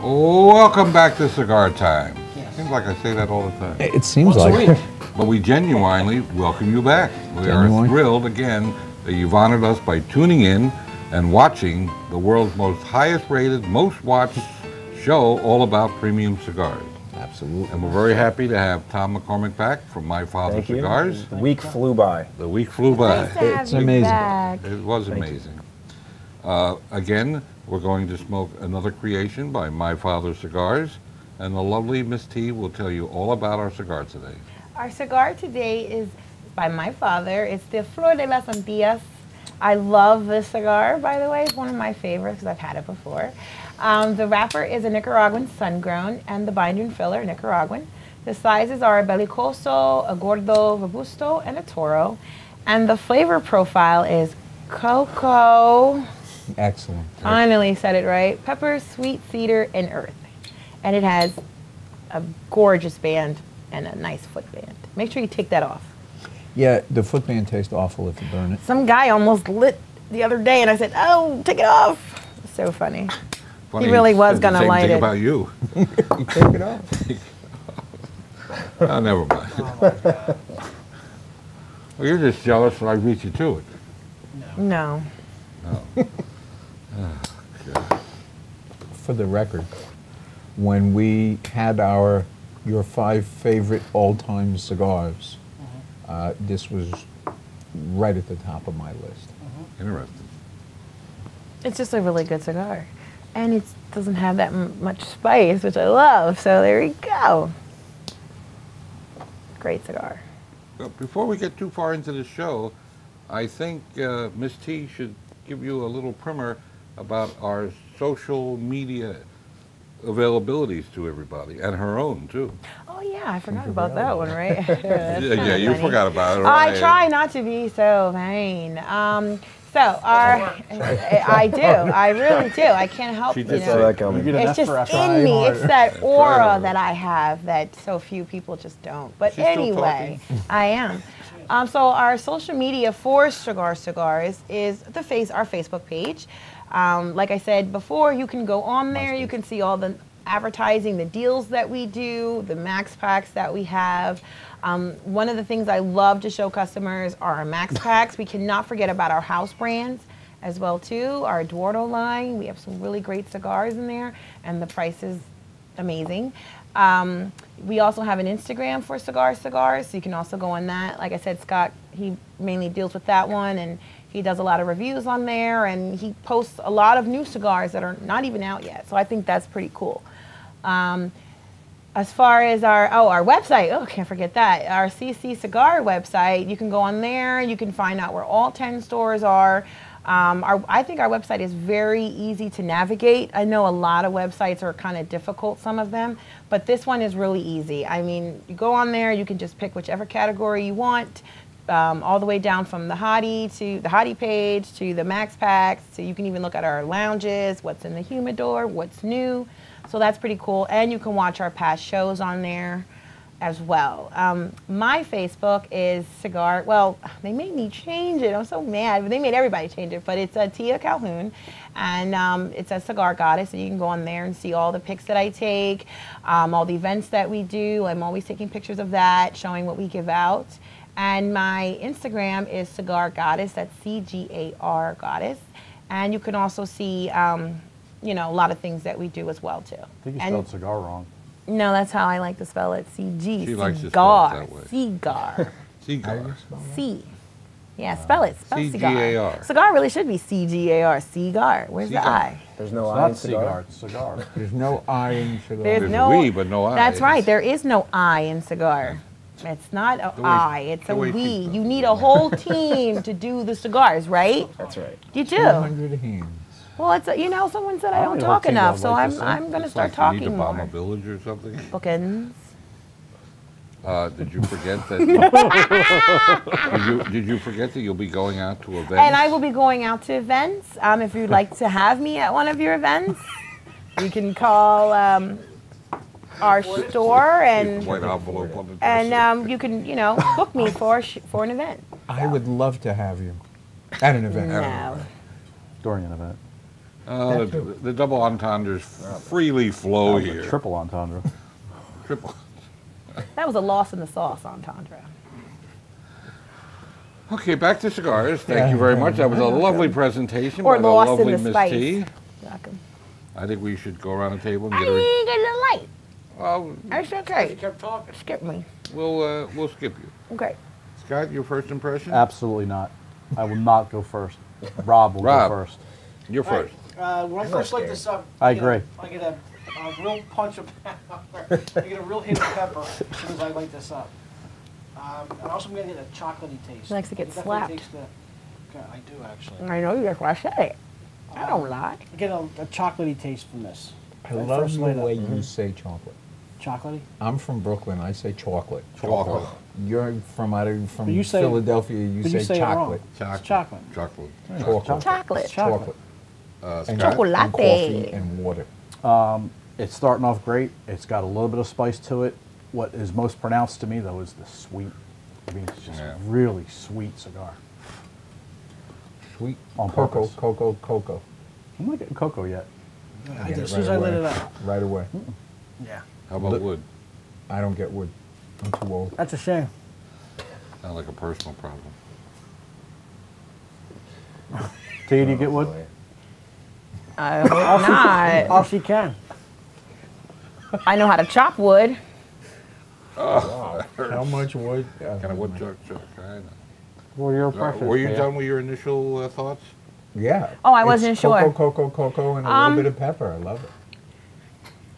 Welcome back to Cigar Time. Seems like I say that all the time. It seems like it. But we genuinely welcome you back. We are thrilled again that you've honored us by tuning in and watching the world's most highest rated, most watched show all about premium cigars. Absolutely. And we're very happy to have Tom McCormick back from My Fathers Cigars. The week flew by. The week flew by. Nice to have It's you amazing. back. It was amazing. Again, we're going to smoke another creation by My Fathers Cigars, and the lovely Miss T will tell you all about our cigar today. Our cigar today is by my father. It's the Flor de las Antillas. I love this cigar, by the way. It's one of my favorites because I've had it before. The wrapper is a Nicaraguan sun-grown, and the binder and filler Nicaraguan. The sizes are a Belicoso, a Gordo Robusto, and a Toro. And the flavor profile is cocoa. Excellent. Finally said it right. Pepper, sweet cedar, and earth. And it has a gorgeous band and a nice footband. Make sure you take that off. Yeah, the footband tastes awful if you burn it. Some guy almost lit the other day, and I said, "Oh, take it off." So funny. He really was going to light it. About you. You take it off. Oh, never mind. Oh my God. Well, you're just jealous that I beat you to it. No. No. For the record, when we had your 5 favorite all-time cigars, this was right at the top of my list. Interesting. It's just a really good cigar. And it doesn't have that much spice, which I love. So there you go. Great cigar. But before we get too far into the show, I think Miss T should give you a little primer about our social media availabilities to everybody, and her own too. Oh yeah, I forgot about that one, right? Yeah, you forgot about it. I Right? try not to be so vain. I do. I really do. I can't help it. It's just in me. It's that aura that I have that so few people just don't. But anyway, I am. So our social media for Cigar Cigars is our Facebook page. Like I said before, you can go on there. You can see all the advertising, the deals that we do, the max packs that we have. One of the things I love to show customers are our max packs. We cannot forget about our house brands as well too. Our Eduardo line, we have some really great cigars in there, and the price is amazing. We also have an Instagram for Cigars, so you can also go on that. Like I said, Scott, he mainly deals with that one, and he does a lot of reviews on there, and he posts a lot of new cigars that are not even out yet. So I think that's pretty cool. As far as our website, can't forget that. Our CC Cigar website, you can go on there. You can find out where all 10 stores are. I think our website is very easy to navigate. I know a lot of websites are kind of difficult, some of them, but this one is really easy. I mean, you go on there, you can just pick whichever category you want, all the way down from the hottie to the hottie page to the max packs. So you can even look at our lounges, what's in the humidor, what's new. So that's pretty cool. And you can watch our past shows on there as well. My Facebook is Cigar. Well, they made me change it. I'm so mad. But they made everybody change it. But it's Tia Calhoun. And it's a Cigar Goddess. And you can go on there and see all the pics that I take, all the events that we do. I'm always taking pictures of that, showing what we give out. And my Instagram is Cigar Goddess. That's C-G-A-R Goddess. And you can also see, you know, a lot of things that we do as well, too. I think you spelled cigar wrong. No, that's how I like to spell it. C-G. She likes to spell it that way. Cigar. Cigar. C. Yeah, spell it. Spell C-G-A-R. cigar. Cigar really should be C-G-A-R. Cigar. Where's the I? There's no It's I in not cigar. it's cigar. There's no I in cigar. There's There's no a we, but no I. That's right. There is no I in cigar. It's not a I. It's a we. You need a whole team to do the cigars, right? That's right. You do. 200 hands. Well, it's you know, someone said I don't know talk what team enough, I'd so like to I'm going to It's start like talking you need to bomb more. a village or something. Bookends. Did you forget that? did you forget that you'll be going out to events? And I will be going out to events. If you'd like to have me at one of your events, you can call our store and White envelope on the you can book me for an event. I would love to have you at an event. No. During an event. The double entendres freely flow That was a here. triple entendre. Triple. That was a loss in the sauce, entendre. Okay, back to cigars. Thank you very much. That was a lovely presentation Or by the lost in lovely the Miss spice. T. Welcome. I think we should go around the table and I get a. didn't get the light. Well, That's okay. Kept talking. Skip me. we'll skip you. Okay. Scott, your first impression? Absolutely not. I will not go first. Rob will Rob. go first. You're first. When I first light this up, I agree. I get a real punch of pepper. I get a real hit of pepper as soon as I light this up. And also I'm going to get a chocolatey taste. He likes to get It definitely slapped. takes I do actually. I know you. That's why I said it. I don't lie. I get a chocolatey taste from this. I When love first the light up. way you say chocolate. Chocolatey? I'm from Brooklyn. I say chocolate. Chocolate. You're from But you say- Philadelphia. You but say you say it wrong. chocolate. It's chocolate. Chocolate. Chocolate. Chocolate. It's chocolate. Chocolate. Scott? Chocolate. And coffee and water. It's starting off great. It's got a little bit of spice to it. What is most pronounced to me, though, is the sweet. I mean, it's just Yeah. really sweet cigar. Sweet. On Cocoa, purpose. cocoa. I'm not getting cocoa yet. I did as soon as I lit it up. Right away. Yeah. How about Look- wood? I don't get wood. I'm too old. That's a shame. Sound like a personal problem. T, do you get wood? I hope not. All she can. I know how to chop wood. How much wood? Kind of wood chuck. I know. What are your preferences? Were you done with your initial thoughts? Yeah. Oh, I It's wasn't sure. Cocoa, and a little bit of pepper. I love it.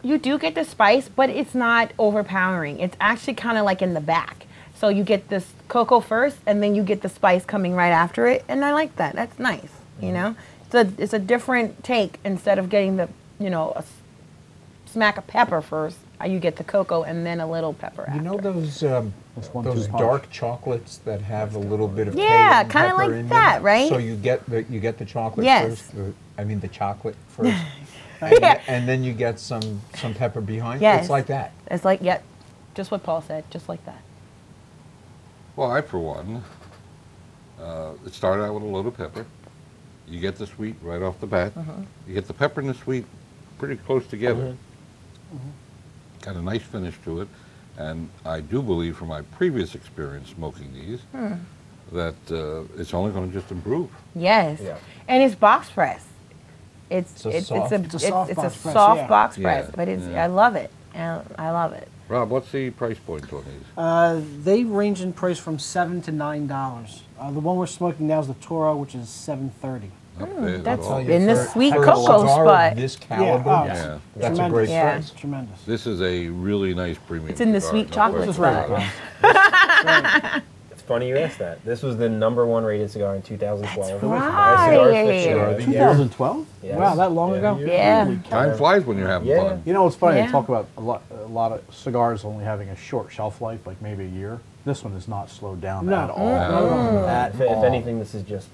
You do get the spice, but it's not overpowering. It's actually kind of like in the back. So you get this cocoa first, and then you get the spice coming right after it, and I like that. That's nice, you know? It's a different take. Instead of getting the, a smack of pepper first, you get the cocoa and then a little pepper after. You know those That's 1-2 those punch. dark chocolates that have a little bit of Yeah, cayenne kinda pepper like in them? that, right? So you get the chocolate Yes. first. I mean the chocolate first, Yeah. and then you get some pepper behind. Yes. It's like that. It's like, yep, just what Paul said, just like that. Well, I, for one, it started out with a load of pepper. You get the sweet right off the bat. You get the pepper and the sweet pretty close together. Got a nice finish to it. And I do believe from my previous experience smoking these that it's only going to just improve. Yes. Yeah. And it's box press. It's a soft- It's a soft box press, soft yeah. box press, Yeah, but it's yeah. I love it. I love it. Rob, what's the price point on these? They range in price from $7 to $9. The one we're smoking now is the Toro, which is $7.30. Up there, that's all. in the sweet for a cocoa cigar spot. of this caliber, oh, Yeah. that's a great Yeah. price. Tremendous. This is a really nice premium. It's in the cigar, sweet no chocolate question spot. about it. It's funny you asked that. This was the #1 rated cigar in 2012. That's By right. Cigar Aficionado. Cigar of the year. 2012? Yes. Wow, that long Yeah. ago? Yeah. Time flies when you're having Yeah. fun. You know, it's funny, Yeah. they talk about a lot of cigars only having a short shelf life, like maybe a year. This one is not slowed down No. at all. At If all. anything, this is just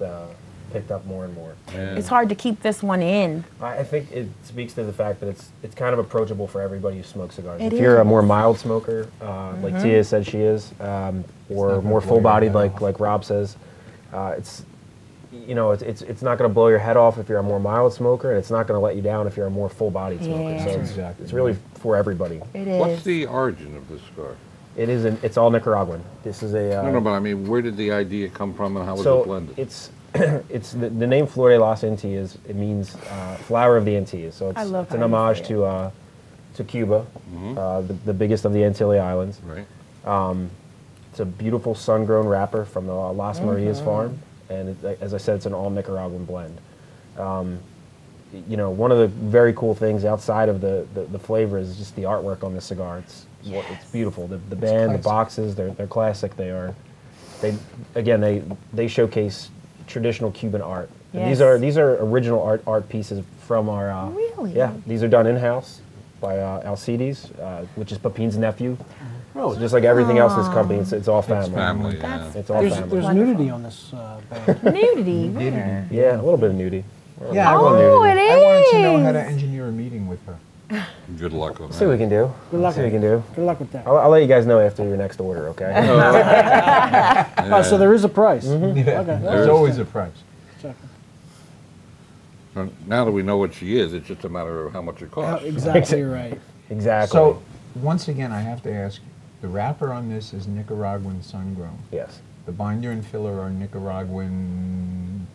picked up more and more. Yeah. It's hard to keep this one in. I think it speaks to the fact that it's kind of approachable for everybody who smokes cigars. It if you're a is. more mild smoker, like Tia said she is, or not more gonna blow full-bodied, your head like Rob says, it's not going to blow your head off if you're a more mild smoker, and it's not going to let you down if you're a more full-bodied smoker. Yeah. So Exactly. it's really for everybody. It is. What's the origin of this cigar? It's all Nicaraguan. This is a No, but I mean, where did the idea come from and how was it so blended? it's the name Flor de las Antillas. It means flower of the Antillas. So I it's, love it's an how you homage say it. to Cuba, the biggest of the Antille Islands. Right. It's a beautiful sun-grown wrapper from the Las Marias farm, and as I said, it's an all Nicaraguan blend. One of the very cool things outside of the flavor is just the artwork on the cigar. It's beautiful. The band, the classic. boxes, they're classic. They showcase traditional Cuban art. And Yes. these are original art pieces from our. Really? Yeah, these are done in house by Alcides, which is Pepin's nephew. So just like everything else in this company, it's all family. Family, yeah. That's- It's all There's family. there's nudity on this band. Nudity. Where? Yeah, a little bit of nudity. Yeah, I Oh, wanted, it I wanted to know how to is. engineer a meeting with her. Good luck on See what we that. can do. Good luck See what we with can do. Good luck with that. I'll let you guys know after your next order, okay? Oh, so there is a price. Yeah, Okay. there's always a price. Checking. Now that we know what she is, it's just a matter of how much it costs. Exactly right. Exactly. So, once again, I have to ask you, the wrapper on this is Nicaraguan sun-grown. yes, The binder and filler are Nicaraguan.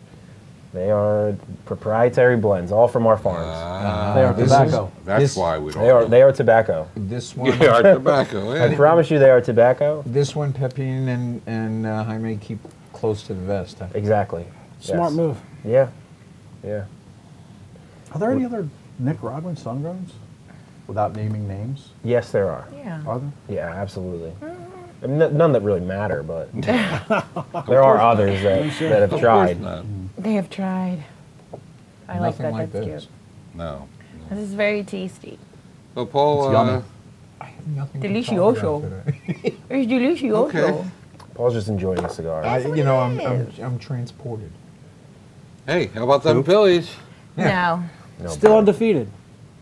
they are proprietary blends, all from our farms. They are this tobacco. That's This- why we don't. They are tobacco. This one, They are tobacco. I Yeah. promise you, they are tobacco. this one, Pepin and Jaime keep close to the vest. Huh? Exactly. Smart Yes. move. Yeah, yeah. Are there any other Nicaraguan sun-growns? Without naming names? Yes, there are. Yeah. Are there? Yeah, absolutely. I mean, none that really matter, but there are others that have Of course tried. not. They have tried. I like Nothing that. like That's this. cute. No. This is very tasty. So Paul, It's yummy. I have nothing to Delicioso. talk about today. It's delicioso. Okay. Paul's just enjoying the cigar. I'm transported. hey, how about them Phillies? No. No Still better. undefeated.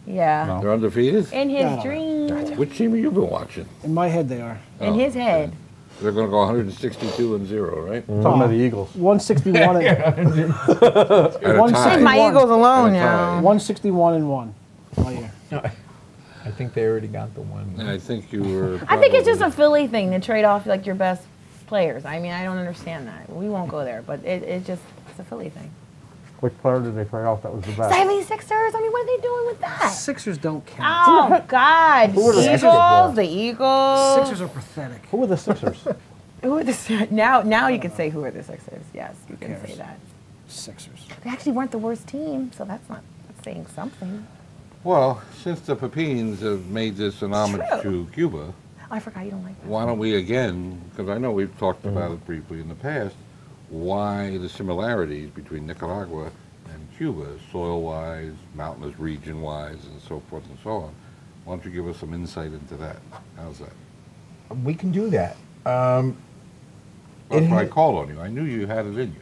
Yeah. No. They're undefeated? In his No. dreams. Which team have you been watching? In my head, they are. In his head. They're going to go 162-0, right? Talking about the Eagles. 161 and At a One tie. Leave my One. Eagles alone At a tie. now. 161 and 1 all year. I think they already got the one. I think you were. I think it's just a probably- Philly thing to trade off like your best players. I mean, I don't understand that. We won't go there, but it's a Philly thing. Which player did they trade off that was the best? 76ers? I mean, what are they doing with that? Sixers don't count. Oh, God. Who are the Sixers? Eagles, the Eagles. Sixers are pathetic. Who were the Sixers? Who are the now you can say who are the Sixers. Yes, you can cares? say that. Sixers. They actually weren't the worst team, so that's saying something. Well, since the Pepins have made this an homage true. to Cuba, Oh, I forgot you don't like that. why don't we again, because I know we've talked about it briefly in the past, why the similarities between Nicaragua and Cuba, soil-wise, mountainous region-wise, and so forth and so on. Why don't you give us some insight into that? How's that? We can do that. That's It why I ha- called on you. I knew you had it in you.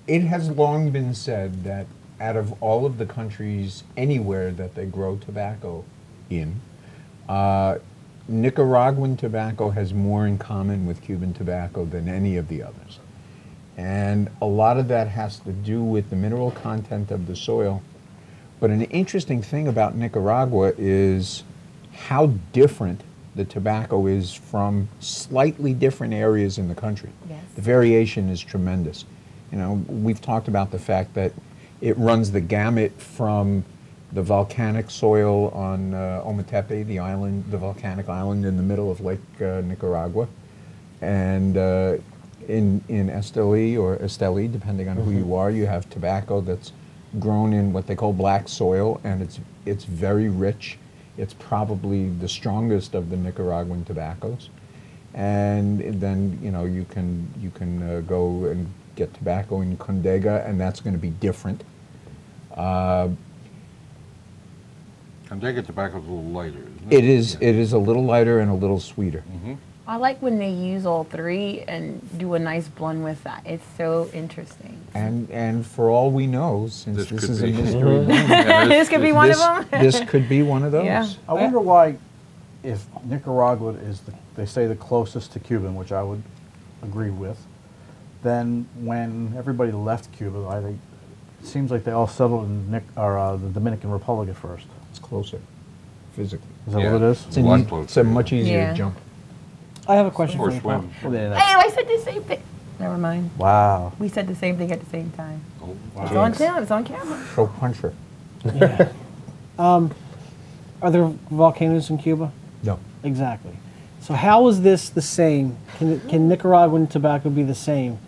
It has long been said that out of all of the countries anywhere that they grow tobacco in, Nicaraguan tobacco has more in common with Cuban tobacco than any of the others. And a lot of that has to do with the mineral content of the soil. But an interesting thing about Nicaragua is how different the tobacco is from slightly different areas in the country. Yes. The variation is tremendous. You know, we've talked about the fact that it runs the gamut from the volcanic soil on Ometepe, the island, the volcanic island in the middle of Lake Nicaragua, and in Esteli or Esteli, depending on who you are, you have tobacco that's grown in what they call black soil, and it's very rich. It's probably the strongest of the Nicaraguan tobaccos, and then you can go and get tobacco in Condega, and that's going to be different. Condega tobacco is a little lighter, isn't it? It is. Yeah. It is a little lighter and a little sweeter. I like when they use all three and do a nice blend with that. It's so interesting. And for all we know, since This this could is be. a mystery, Yeah, This could be one of them. this could be one of those. Yeah. I wonder why, if Nicaragua is, they say, the closest to Cuban, which I would agree with, then when everybody left Cuba, it seems like they all settled in the Dominican Republic at first. It's closer, physically. Is that Yeah. what it is? It's, A lot it's closer, a much easier Yeah. jump. I have a question Or for you, Paul. swim. Well, then Hey, that's- I said the same thing. Never mind. Wow. We said the same thing at the same time. Oh, It's wow. on film. It's on camera. Show puncher. Are there volcanoes in Cuba? No. Exactly. So how is this the same? Can Nicaraguan tobacco be the same?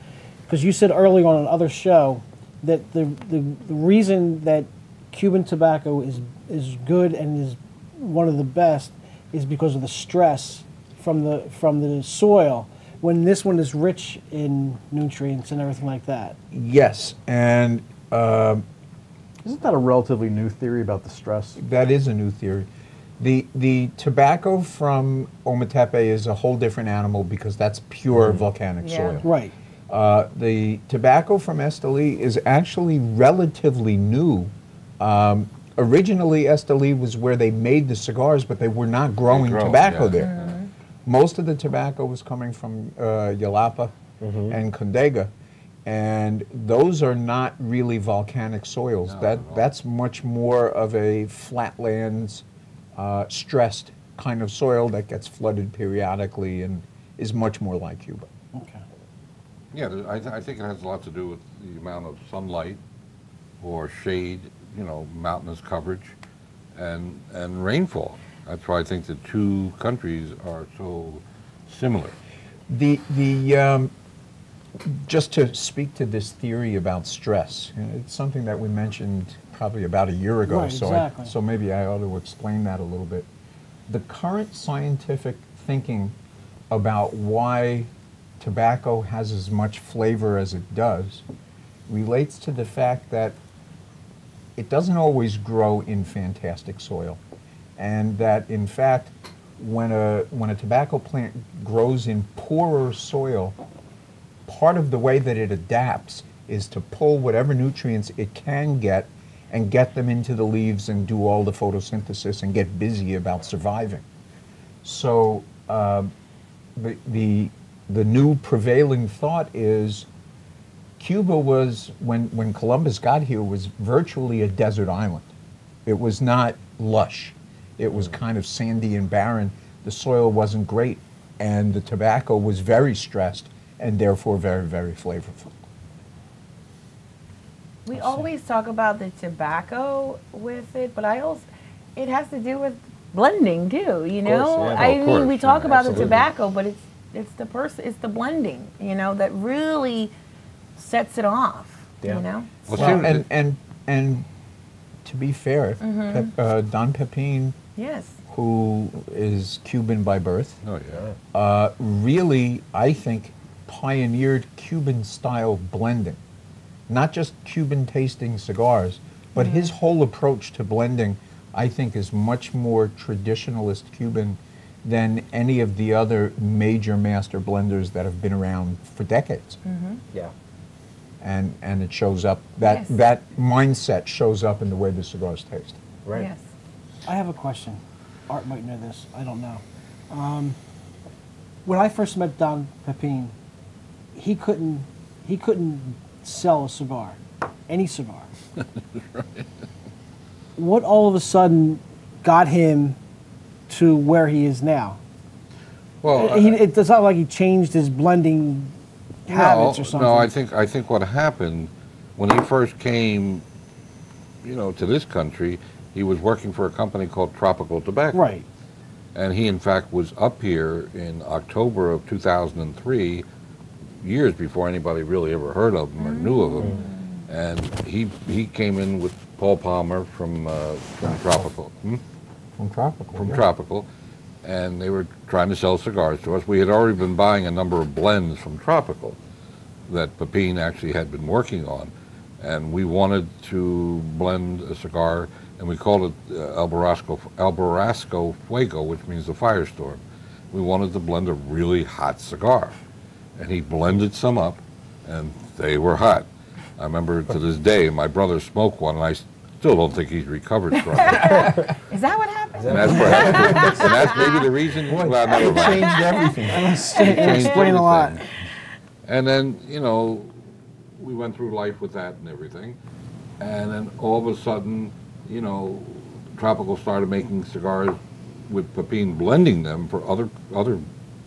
Because you said earlier on another show that the reason that Cuban tobacco is good and is one of the best is because of the stress from the soil, when this one is rich in nutrients and everything like that. Yes, and Isn't that a relatively new theory about the stress? that is a new theory. The tobacco from Ometepe is a whole different animal because that's pure volcanic Yeah. soil. Right. The tobacco from Esteli is actually relatively new. Originally, Esteli was where they made the cigars, but they were not growing grow, tobacco yeah. there. Most of the tobacco was coming from Yalapa and Condega. And those are not really volcanic soils. No, not at all. That's much more of a flatlands, stressed kind of soil that gets flooded periodically and is much more like Cuba. Okay. Yeah, I think it has a lot to do with the amount of sunlight or shade, you know, mountainous coverage, and rainfall. That's why I think the two countries are so similar. Just to speak to this theory about stress, it's something that we mentioned probably about a year ago, Right, exactly. so maybe I ought to explain that a little bit. The current scientific thinking about why tobacco has as much flavor as it does relates to the fact that it doesn't always grow in fantastic soil, and that in fact when a tobacco plant grows in poorer soil, part of the way that it adapts is to pull whatever nutrients it can get and get them into the leaves and do all the photosynthesis and get busy about surviving. So the new prevailing thought is Cuba was, when Columbus got here, was virtually a desert island. It was not lush. It was kind of sandy and barren. The soil wasn't great, and the tobacco was very stressed and therefore very, very flavorful. We always talk about the tobacco with it, but it has to do with blending too, you know? yeah. I Of mean, course, we talk yeah, about the absolutely. tobacco, but it's the blending, you know, that really sets it off, Yeah. you know? Well, Well, see, and to be fair, Don Pepin, Yes. who is Cuban by birth, oh yeah. really, I think, pioneered Cuban-style blending. Not just Cuban-tasting cigars, but his whole approach to blending, I think, is much more traditionalist Cuban than any of the other major master blenders that have been around for decades. Yeah. And it shows up, that Yes. that mindset shows up in the way the cigars taste. Right. Yes. I have a question. Art might know this. I don't know. When I first met Don Pepin, he couldn't sell a cigar, any cigar. What all of a sudden got him to where he is now? Well, It's not like he changed his blending habits or something. No, I think what happened when he first came, you know, to this country, he was working for a company called Tropical Tobacco. Right. And he, in fact, was up here in October of 2003, years before anybody really ever heard of him or knew of him. And he came in with Paul Palmer from Tropical. From Tropical. From yeah. Tropical, and they were trying to sell cigars to us. We had already been buying a number of blends from Tropical that Pepin actually had been working on, and we wanted to blend a cigar, and we called it El Borrasco Fuego, which means the firestorm. We wanted to blend a really hot cigar, and he blended some up, and they were hot. I remember to this day, my brother smoked one, and I still don't think he's recovered from it. Is that what happened? And that's maybe the reason. Well, never It mind. changed everything. Changed Explain a lot. everything. And then, you know, we went through life with that and everything. And then all of a sudden, you know, Tropical started making cigars with Pepin blending them for other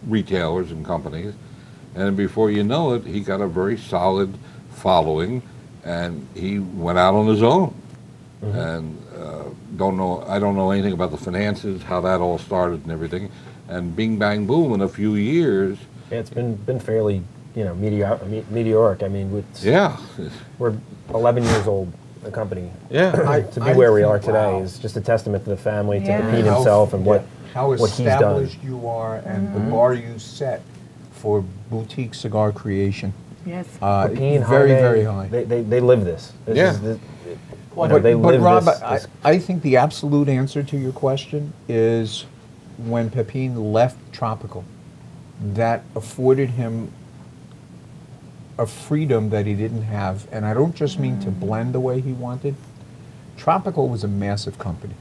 retailers and companies. And before you know it, he got a very solid following, and he went out on his own. And I don't know anything about the finances, how that all started and everything. And bing bang boom, in a few years, Yeah, it's been fairly, you know, meteoric. I mean, yeah, we're 11 years old, the company. yeah. To be where we are today is just a testament to the family, to Yeah. Pepin himself, and what how he's done. established you are and the bar you set for boutique cigar creation. Yes. Pepin, Very, Jaime, very high. They live this. This Yeah. is the, But, they but live Rob, this. I think the absolute answer to your question is when Pepin left Tropical, that afforded him a freedom that he didn't have. And I don't just mean to blend the way he wanted. Tropical was a massive company.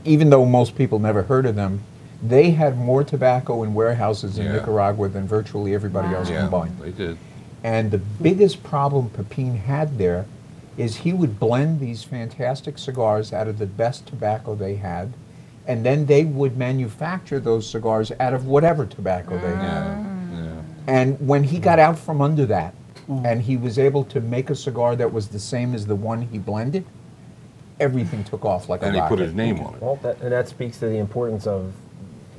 Even though most people never heard of them, they had more tobacco in warehouses in Yeah. Nicaragua than virtually everybody else Yeah, combined. they did. And the biggest problem Pepin had there is he would blend these fantastic cigars out of the best tobacco they had, and then they would manufacture those cigars out of whatever tobacco they had. And when he got out from under that, and he was able to make a cigar that was the same as the one he blended, everything took off like a rocket. And he put his name on it. Well, that speaks to the importance of,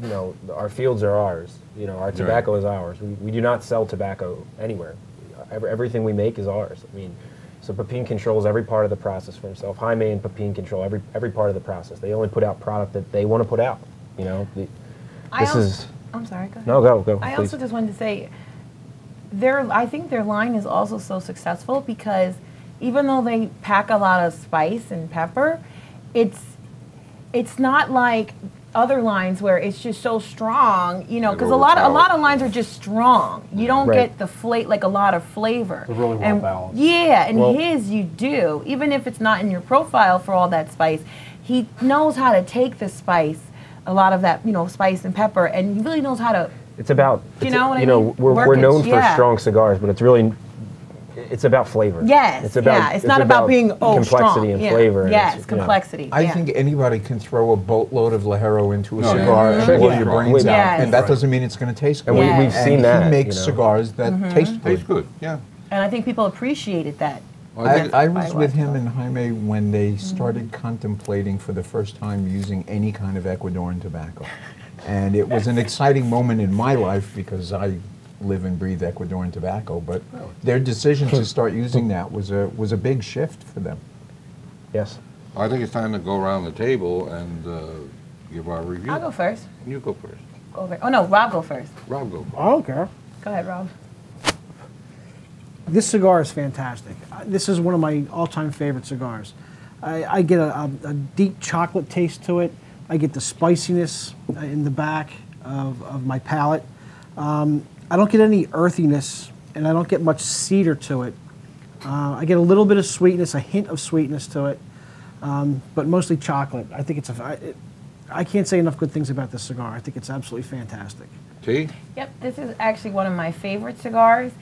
you know, our fields are ours. You know, our tobacco is ours. We do not sell tobacco anywhere. Everything we make is ours. I mean, so Pepin controls every part of the process for himself. Jaime and Pepin control every part of the process. They only put out product that they want to put out. You know, I'm sorry. Go ahead. No, go. I please. also just wanted to say, I think their line is also so successful because even though they pack a lot of spice and pepper, it's not like other lines where it's just so strong, you know, because a lot of lines are just strong. You don't get the like a lot of flavor. They're really well balanced. Yeah, and his you do. Even if it's not in your profile for all that spice, he knows how to take the spice, a lot of that, you know, spice and pepper, and he really knows how to. It's about, you know what I know, mean? we're known for strong cigars, but it's about flavor. Yes, it's about, it's not about being complexity strong. and flavor. Yes, and complexity. I think anybody can throw a boatload of Lajero into a cigar and Sure, blow yeah. your brains Yes. out, and that doesn't mean it's going to taste good. And we've seen that. He makes you know. cigars that taste good. Tastes good, yeah. And I think people appreciated that. I was with him and Jaime when they started contemplating for the first time using any kind of Ecuadorian tobacco. And it was an exciting moment in my life because I live and breathe Ecuadorian tobacco, but their decision to start using that was a big shift for them. Yes. I think it's time to go around the table and give our review. I'll go first. You go first. Oh no, Rob go first. Rob, go first. I don't care. Go ahead, Rob. This cigar is fantastic. This is one of my all-time favorite cigars. I get a deep chocolate taste to it. I get the spiciness in the back of my palate. I don't get any earthiness, and I don't get much cedar to it. I get a little bit of sweetness, a hint of sweetness to it, but mostly chocolate. I think I can't say enough good things about this cigar. I think it's absolutely fantastic. T? Yep, this is actually one of my favorite cigars.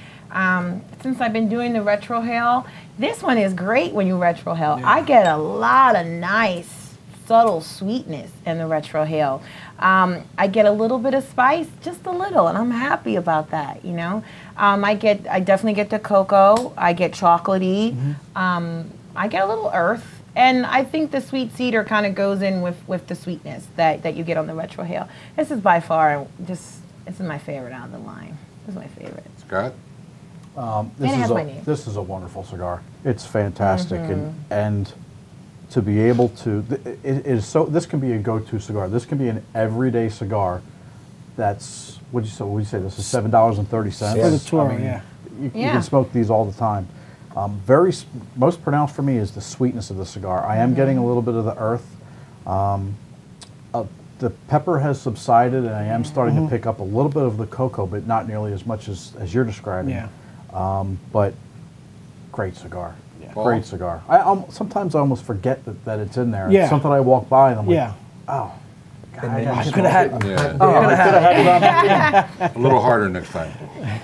Since I've been doing the retrohale, this one is great when you retrohale. Yeah. I get a lot of nice, subtle sweetness in the retrohale. I get a little bit of spice, just a little, and I'm happy about that, you know. I definitely get the cocoa. I get chocolatey. I get a little earth. And I think the sweet cedar kind of goes in with the sweetness that you get on the retrohale. This is by far this is my favorite out of the line. This is my favorite. Scott? This is a wonderful cigar. It's fantastic, and to be able to, it is so. This can be a go-to cigar. This can be an everyday cigar. That's what you say. This is $7.30 for the tour. You can smoke these all the time. Most pronounced for me is the sweetness of the cigar. I am getting a little bit of the earth. The pepper has subsided, and I am starting to pick up a little bit of the cocoa, but not nearly as much as you're describing. Yeah. But great cigar. Yeah. Great cigar. Sometimes I almost forget that it's in there. Yeah. It's something I walk by and I'm like, Yeah. oh. God, I could have had. Yeah. I could have had it on. A little harder next time.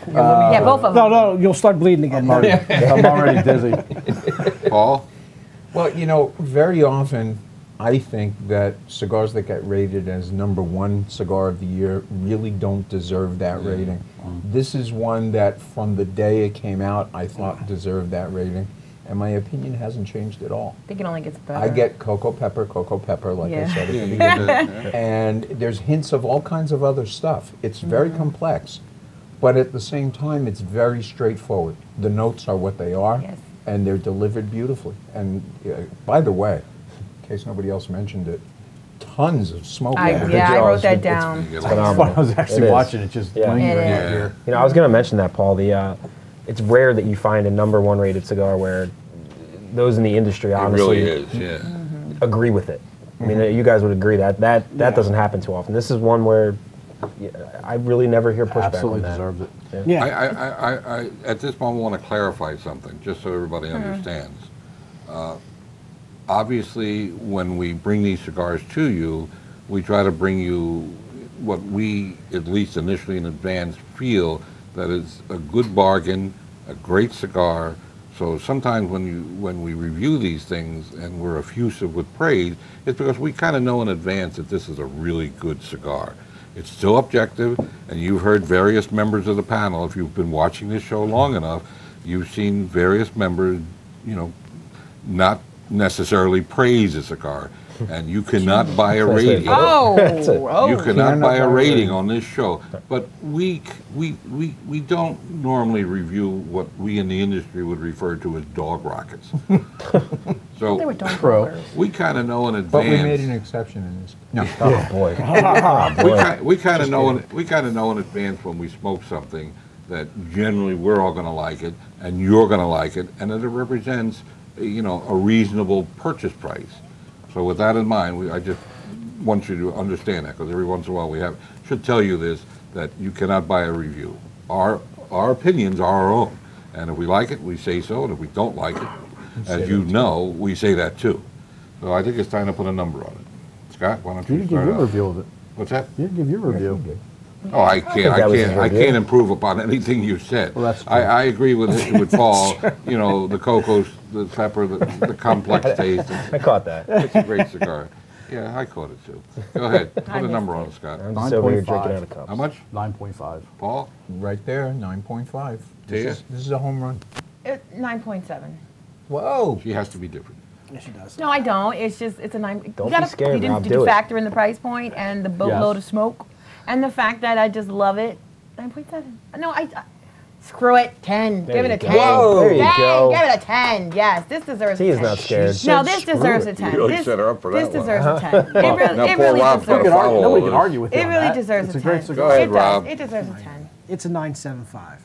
Yeah, both of them. No, you'll start bleeding again. I'm already dizzy. Paul? Well, you know, very often I think that cigars that get rated as #1 cigar of the year really don't deserve that rating. This is one that from the day it came out, I thought deserved that rating. And my opinion hasn't changed at all. I think it only gets better. I get cocoa pepper, like I said at the beginning. And there's hints of all kinds of other stuff. It's very complex, but at the same time, it's very straightforward. The notes are what they are, and they're delivered beautifully. And by the way, in case nobody else mentioned it, tons of smoke. I wrote that down. It's phenomenal. I was actually watching it just lingering out here. You know, I was going to mention that, Paul. It's rare that you find a #1 rated cigar where those in the industry honestly agree with it. I mean, you guys would agree that doesn't happen too often. This is one where I really never hear pushback Absolutely on that. deserves it. Yeah. I at this moment want to clarify something, just so everybody understands. Obviously, when we bring these cigars to you, we try to bring you what we, at least initially in advance, feel that is a good bargain a great cigar. So sometimes when we review these things and we're effusive with praise, it's because we kind of know in advance that this is a really good cigar. It's still objective, and you've heard various members of the panel. If you've been watching this show long enough, you've seen various members, not necessarily praise a cigar. And you cannot buy a rating. You cannot buy a rating on this show. But we don't normally review what we in the industry would refer to as dog rockets. So They were dog rockers. we kind of know in advance. But we made an exception in this. No. Oh boy. We kind of know in advance when we smoke something that generally we're all going to like it and you're going to like it, and that it represents a reasonable purchase price. So with that in mind, I just want you to understand that, because every once in a while should tell you this, that you cannot buy a review. Our opinions are our own, and if we like it, we say so, and if we don't like it, as you know, we say that too. So I think it's time to put a number on it. Scott, why don't You you didn't give start your out? review of it. What's that? You didn't give your review. Oh, I that was his can't review. improve upon anything you said. Well, that's true. I agree with Paul. The cocoa, the pepper, the complex taste. I caught that. It's a great cigar. Yeah, I caught it too. Go ahead, put a number on it, Scott. I'm just over here 9.5. drinking out of cups. How much? 9.5. Paul? Right there, 9.5. Tia? This is a home run. 9.7. Whoa. She has to be different. Yes, she does. No, I don't. It's a 9. Don't be scared, Rob, Did do you it. factor in the price point and the boatload of smoke, and the fact that I just love it? 9.7. No, I screw it. 10. There Give it you a go. 10. Whoa, there you 10. go. Give it a 10. Yes, this deserves He a is 10. not scared. No, this deserves a 10. You really this, set her up for this that one. deserves a 10. It really, Now it poor really Rob's deserves gonna a 10. follow all Nobody this. can argue with you It on really that. deserves It's a a great 10. cigar. Go ahead, It does. Rob. It deserves a 10. It's a 9.75.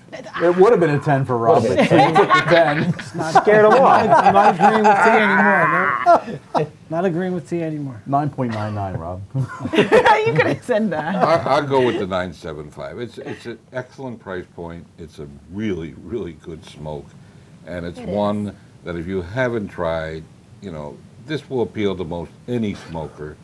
It would have been a 10 for Rob, but he took the 10. Scared him off. I'm not agreeing with T anymore. No. Not agreeing with T anymore. 9.99, Rob. You could have said that. I'll go with the 975. It's an excellent price point. It's a really, really good smoke. And it's one that if you haven't tried, this will appeal to most any smoker.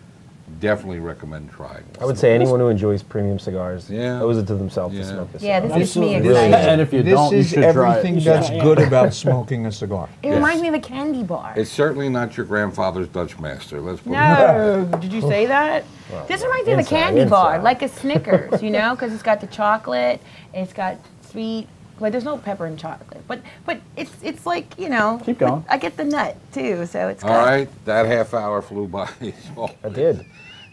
Definitely recommend trying. I would say anyone who enjoys premium cigars Yeah. owes it to themselves to Yeah. smoke this. Yeah, cigar. this gives me Absolutely. excitement. And if you This don't, you is should try everything it. that's good about smoking a cigar. It reminds me of a candy bar. It's certainly not your grandfather's Dutch master. Let's put it No, did you say that? This reminds me of a inside, candy bar, inside. like a Snickers, because it's got the chocolate, it's got sweet. Well, there's no pepper in chocolate, but it's like Keep going. I get the nut too, so it's All right, that half hour flew by. So I did.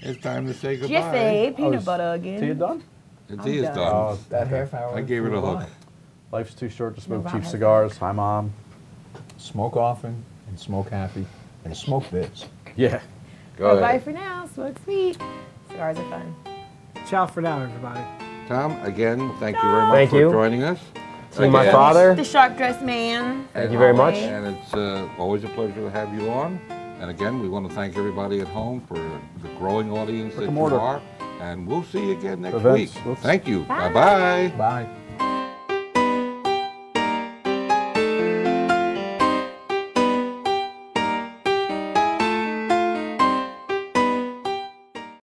it's time to say goodbye. Jiffy peanut butter again. See you done? The tea is done. done. That half hour. I gave her the hook. Life's too short to smoke Rob cheap has cigars. Hi, Mom. Smoke often and smoke happy and smoke this. Yeah. Go Bye ahead. for now. Smoke sweet. Cigars are fun. Ciao for now, everybody. Tom, again, thank you very much Thank for you. joining us. See my Again. father. The sharp dressed man. Thank you very much. And it's always a pleasure to have you on. And again, we want to thank everybody at home for the growing audience that you mortar. are. And we'll see you again next Events. week. Whoops. Thank you. Bye-bye. Bye.